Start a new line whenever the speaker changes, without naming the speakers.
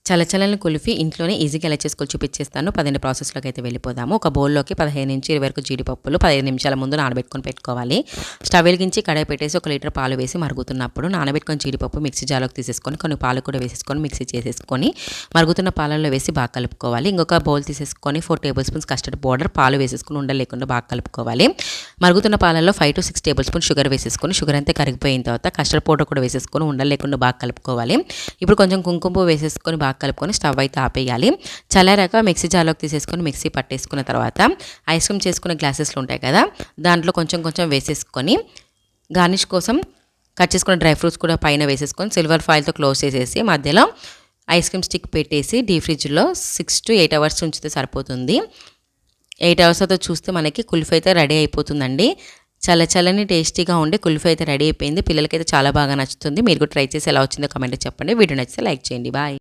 చలచలని కుల్ఫీ ఇంట్లోనే ఈజీగా ఎలా చేసుకోవాలో చూపించేస్తాను. పదండి ప్రాసెస్‌లోకి అయితే వెళ్ళిపోదాము. ఒక బౌల్‌లోకి 15-20 వరకు జీడిపప్పులు 15 నిమిషాల ముందు నానబెట్టుకొని పెట్టుకోవాలి. స్టవ్ వెలిగించి కడాయి పెట్టేసి 1 లీటర్ పాలు వేసి మరుగుతున్నప్పుడు నానబెట్టుకొని జీడిపప్పు మిక్సీ జార్‌లోకి తీసేసుకొని కొన్ని పాలు కూడా వేసేసుకొని మిక్సీ చేసేసుకొని మరుగుతున్న పాలల్లో వేసి బాగా కలుపుకోవాలి. ఇంకొక బౌల్ తీసేసుకొని 4 టేబుల్ స్పూన్స్ కస్టర్డ్ పౌడర్ పాలు వేసేసుకొని ఉండలు లేకుండా బాగా కలుపుకోవాలి. మరుగుతున్న పాలల్లో 5-6 టేబుల్ స్పూన్ షుగర్ వేసేసుకొని షుగర్ అంతా కరిగిపోయిన తర్వాత కస్టర్డ్ పౌడర్ కూడా వేసేసుకొని ఉండలు లేకుండా బాగా కలుపుకోవాలి. ఇప్పుడు కొంచెం కుంకుమ పువ్వు వేసేసుకొని బాగా కలుపుకొని స్టవ్ అయితే ఆపేయాలి. చల్లారాక మిక్సీ జార్లోకి తీసేసుకొని మిక్సీ పట్టేసుకున్న తర్వాత ఐస్ క్రీమ్ చేసుకునే గ్లాసెస్లు ఉంటాయి కదా, దాంట్లో కొంచెం కొంచెం వేసేసుకొని గార్నిష్ కోసం కట్ చేసుకున్న డ్రై ఫ్రూట్స్ కూడా పైన వేసేసుకొని సిల్వర్ ఫాయిల్తో క్లోజ్ చేసేసి మధ్యలో ఐస్ క్రీమ్ స్టిక్ పెట్టేసి డీప్ ఫ్రిడ్జ్లో 6 to 8 hours ఉంచితే సరిపోతుంది. 8 hours తర్వాత చూస్తే మనకి కుల్ఫీ అయితే రెడీ అయిపోతుందండి. చల్లని టేస్టీగా ఉండే కుల్ఫీ అయితే రెడీ అయిపోయింది. పిల్లలకైతే చాలా బాగా నచ్చుతుంది. మీరు కూడా ట్రై చేసి ఎలా వచ్చిందో కామెంట్లో చెప్పండి. వీడియో నచ్చితే లైక్ చేయండి. బాయ్.